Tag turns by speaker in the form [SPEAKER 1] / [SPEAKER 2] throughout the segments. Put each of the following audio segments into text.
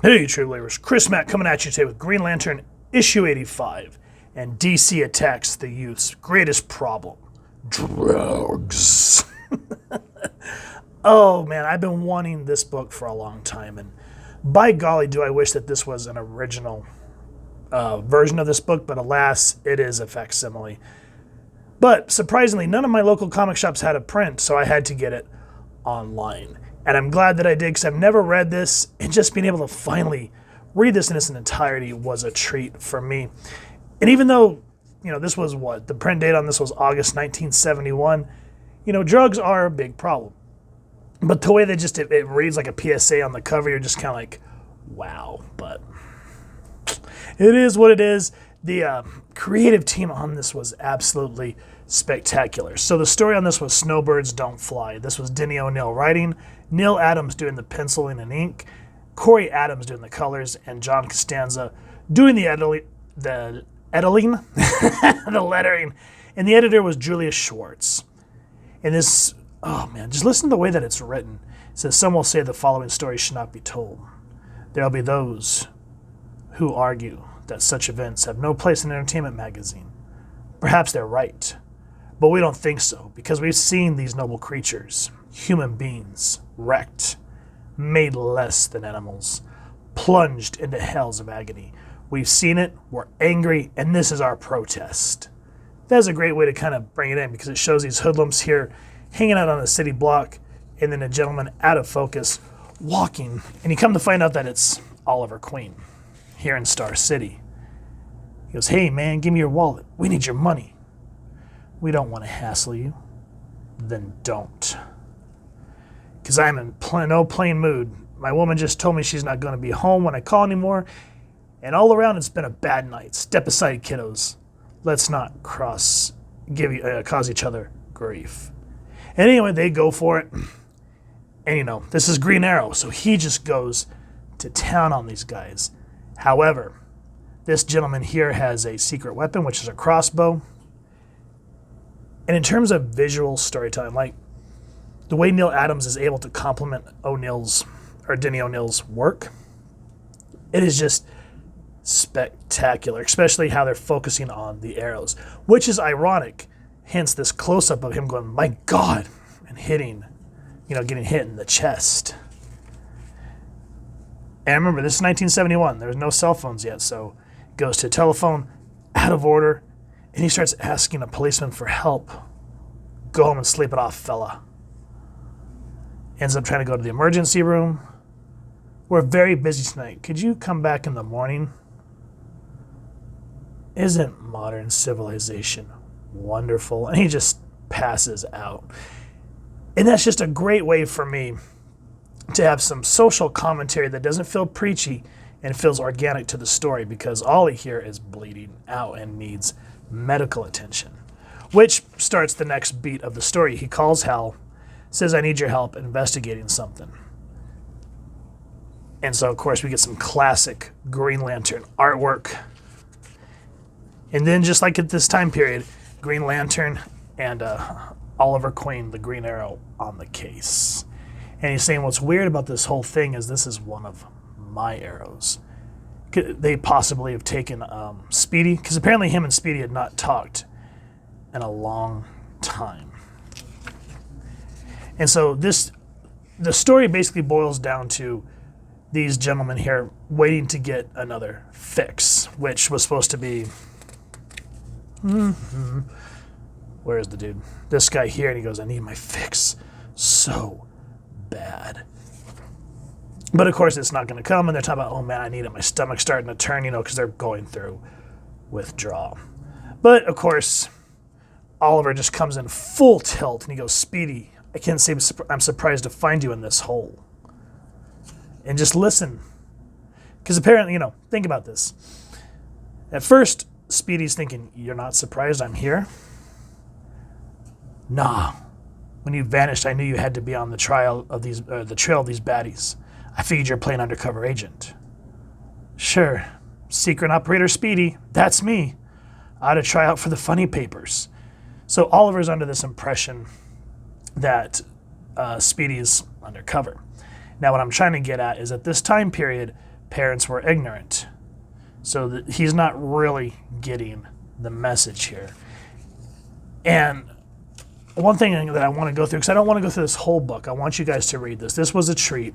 [SPEAKER 1] Hey, True Believers. Chris Mack coming at you today with Green Lantern issue 85. And DC attacks the youth's greatest problem: drugs. Oh, man, I've been wanting this book for a long time. And by golly, do I wish that this was an original version of this book. But alas, it is a facsimile. But surprisingly, none of my local comic shops had a print, so I had to get it online. And I'm glad that I did, because I've never read this, and just being able to finally read this in its entirety was a treat for me. And even though, this was the print date on this was August 1971, drugs are a big problem. But the way they it reads like a PSA on the cover, you're just kind of like, wow. But it is what it is. The creative team on this was absolutely spectacular. So the story on this was Snowbirds Don't Fly. This was Denny O'Neil writing, Neil Adams doing the penciling and ink, Corey Adams doing the colors, and John Costanza doing the the lettering. And the editor was Julius Schwartz. And this, oh man, just listen to the way that it's written. It says, some will say the following story should not be told. There will be those who argue that such events have no place in an entertainment magazine. Perhaps they're right, but we don't think so, because we've seen these noble creatures, human beings, wrecked, made less than animals, plunged into hells of agony. We've seen it, we're angry, and this is our protest. That's a great way to kind of bring it in, because it shows these hoodlums here hanging out on a city block, and then a gentleman out of focus walking, and you come to find out that it's Oliver Queen here in Star City. He goes, hey man, give me your wallet. We need your money. We don't want to hassle you. Then don't. Because I'm in no plain mood. My woman just told me she's not going to be home when I call anymore. And all around it's been a bad night. Step aside, kiddos. Let's not cause each other grief. And anyway, they go for it. And this is Green Arrow, so he just goes to town on these guys. However, this gentleman here has a secret weapon, which is a crossbow. And in terms of visual storytelling, like the way Neil Adams is able to complement Denny O'Neil's work, it is just spectacular, especially how they're focusing on the arrows, which is ironic. Hence this close-up of him going, my God, and hitting, getting hit in the chest. And remember, this is 1971. There was no cell phones yet, so he goes to a telephone, out of order, and he starts asking a policeman for help. Go home and sleep it off, fella. Ends up trying to go to the emergency room. We're very busy tonight. Could you come back in the morning? Isn't modern civilization wonderful? And he just passes out. And that's just a great way for me to have some social commentary that doesn't feel preachy and feels organic to the story, because Ollie here is bleeding out and needs medical attention, which starts the next beat of the story. He calls Hal, says, I need your help investigating something. And so, of course, we get some classic Green Lantern artwork. And then, just like at this time period, Green Lantern and Oliver Queen, the Green Arrow, on the case. And he's saying what's weird about this whole thing is this is one of my arrows. They possibly have taken Speedy, because apparently him and Speedy had not talked in a long time. And so the story basically boils down to these gentlemen here waiting to get another fix, which was supposed to be... Where is the dude? This guy here, and he goes, I need my fix so bad. But of course it's not going to come, and they're talking about, oh man, I need it. My stomach's starting to turn, because they're going through withdrawal. But of course, Oliver just comes in full tilt, and he goes, Speedy, I can't say I'm surprised to find you in this hole. And just listen. Because apparently, think about this. At first, Speedy's thinking, you're not surprised I'm here? Nah. When you vanished, I knew you had to be on the trail of these baddies. I figured you're playing undercover agent. Sure. Secret operator Speedy. That's me. I ought to try out for the funny papers. So Oliver's under this impression that Speedy's undercover. Now, what I'm trying to get at is at this time period, parents were ignorant. So he's not really getting the message here. And one thing that I want to go through, because I don't want to go through this whole book. I want you guys to read this. This was a treat.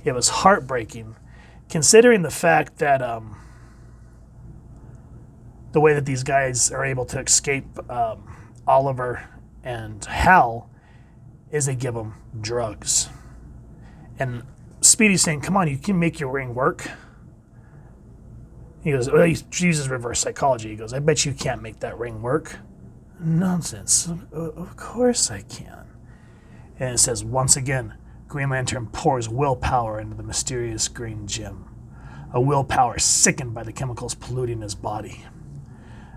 [SPEAKER 1] It was heartbreaking, considering the fact that the way that these guys are able to escape Oliver and Hal is they give them drugs. And Speedy's saying, come on, you can make your ring work. He goes, well, he uses reverse psychology. He goes, I bet you can't make that ring work. Nonsense. Of course I can. And it says, once again, Green Lantern pours willpower into the mysterious green gem. A willpower sickened by the chemicals polluting his body.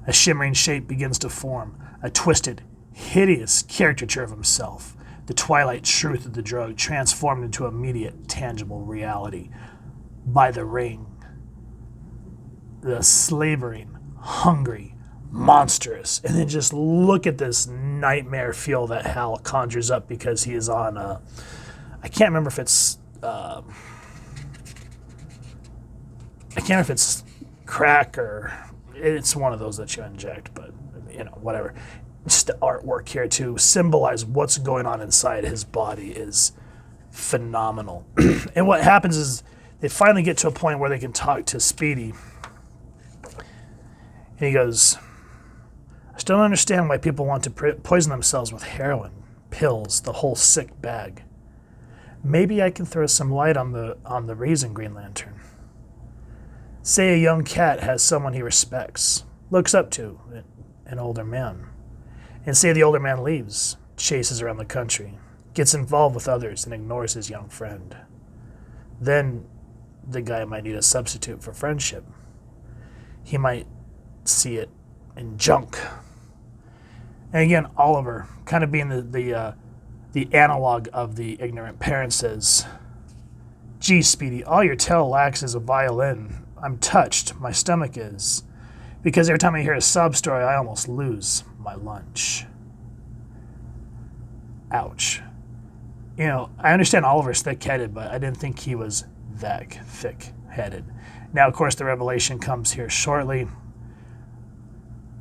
[SPEAKER 1] A shimmering shape begins to form, a twisted, hideous caricature of himself. The twilight truth of the drug transformed into immediate, tangible reality. By the ring. The slavering, hungry, monstrous. And then just look at this nightmare feel that Hal conjures up because he is on I can't remember if it's crack or it's one of those that you inject, but whatever. Just the artwork here to symbolize what's going on inside his body is phenomenal. And what happens is they finally get to a point where they can talk to Speedy. And he goes, I still don't understand why people want to poison themselves with heroin, pills, the whole sick bag. Maybe I can throw some light on the reason, Green Lantern. Say a young cat has someone he respects, looks up to, an older man. And say the older man leaves, chases around the country, gets involved with others, and ignores his young friend. Then the guy might need a substitute for friendship. He might see it in junk. And again, Oliver, kind of being the analog of the ignorant parent, says, Gee, Speedy, all your tail lacks is a violin. I'm touched, my stomach is. Because every time I hear a sob story, I almost lose my lunch. Ouch. I understand Oliver's thick-headed, but I didn't think he was that thick-headed. Now, of course, the revelation comes here shortly.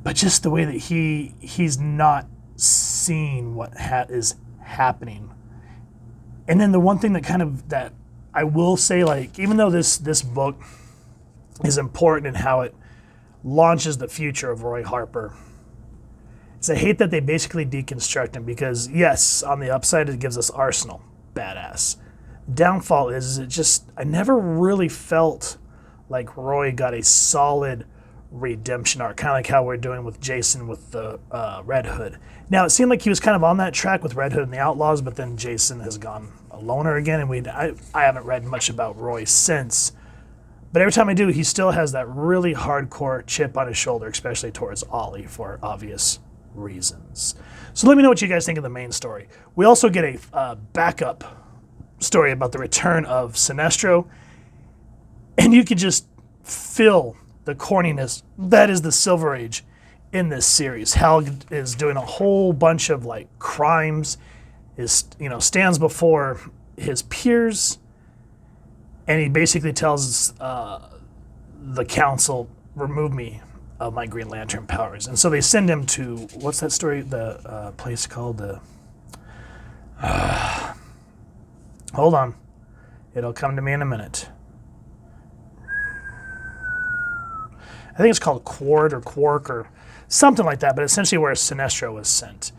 [SPEAKER 1] But just the way that he's not seeing what is happening. And then the one thing that I will say, even though this book is important in how it launches the future of Roy Harper, is I hate that they basically deconstruct him because, yes, on the upside, it gives us Arsenal. Badass. Downfall is I never really felt like Roy got a solid redemption arc, kind of like how we're doing with Jason with the Red Hood. Now, it seemed like he was kind of on that track with Red Hood and the Outlaws, but then Jason has gone a loner again, and I haven't read much about Roy since. But every time I do, he still has that really hardcore chip on his shoulder, especially towards Ollie for obvious reasons. So let me know what you guys think of the main story. We also get a backup story about the return of Sinestro, and you can just feel the corniness that is the Silver Age in this series. Hal is doing a whole bunch of crimes, stands before his peers, and he basically tells the council, remove me of my Green Lantern powers. And so they send him to, what's that story, the place called? Hold on. It'll come to me in a minute. I think it's called Quart or Quark or something like that, but essentially where Sinestro was sent.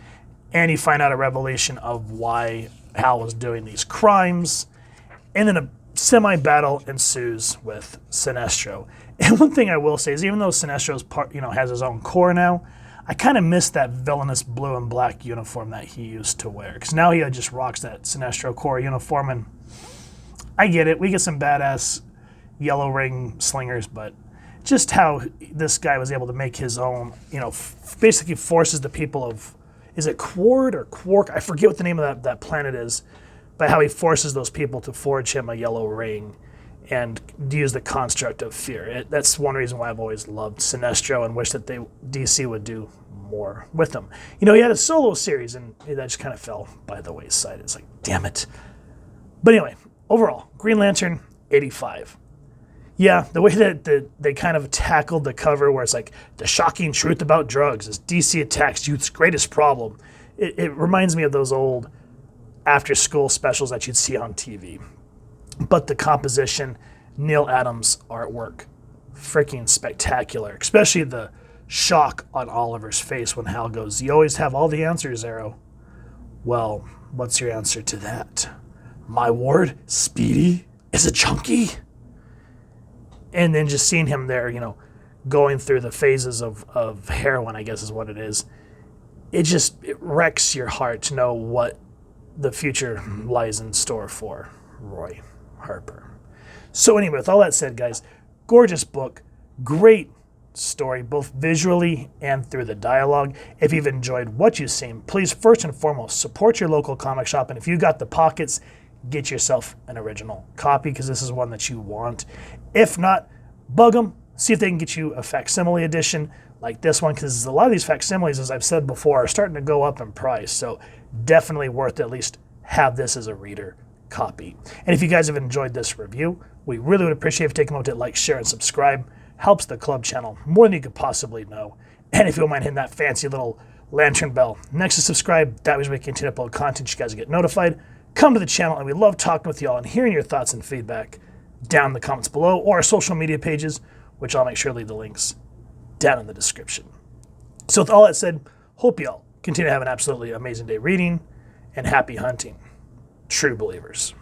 [SPEAKER 1] And you find out a revelation of why Hal was doing these crimes. And then a semi-battle ensues with Sinestro. And one thing I will say is even though Sinestro's has his own core now, I kind of miss that villainous blue and black uniform that he used to wear. Because now he just rocks that Sinestro core uniform. And I get it. We get some badass yellow ring slingers, but just how this guy was able to make his own, basically forces the people of, is it Quart or Quark? I forget what the name of that planet is, but how he forces those people to forge him a yellow ring and use the construct of fear. That's one reason why I've always loved Sinestro and wish that DC would do more with him. He had a solo series, and that just kind of fell by the wayside. It's like, damn it. But anyway, overall, Green Lantern, 85. Yeah, the way that they kind of tackled the cover, where it's like the shocking truth about drugs as DC attacks youth's greatest problem. It reminds me of those old after-school specials that you'd see on TV. But the composition, Neil Adams' artwork, freaking spectacular. Especially the shock on Oliver's face when Hal goes, "You always have all the answers, Arrow." Well, what's your answer to that? My ward, Speedy, is a junkie? And then just seeing him there, going through the phases of heroin, I guess is what it is. It wrecks your heart to know what the future lies in store for Roy Harper. So anyway, with all that said, guys, gorgeous book, great story, both visually and through the dialogue. If you've enjoyed what you've seen, please first and foremost support your local comic shop, and if you've got the pockets, get yourself an original copy, because this is one that you want. If not, bug them, see if they can get you a facsimile edition like this one, because a lot of these facsimiles, as I've said before, are starting to go up in price, so definitely worth to at least have this as a reader copy. And if you guys have enjoyed this review, we really would appreciate if you take a moment to like, share, and subscribe. Helps the club channel more than you could possibly know. And if you don't mind hitting that fancy little lantern bell next to subscribe, that way we continue to upload content, you guys get notified. Come to the channel, and we love talking with y'all and hearing your thoughts and feedback down in the comments below, or our social media pages, which I'll make sure to leave the links down in the description. So with all that said, hope y'all continue to have an absolutely amazing day reading, and happy hunting, true believers.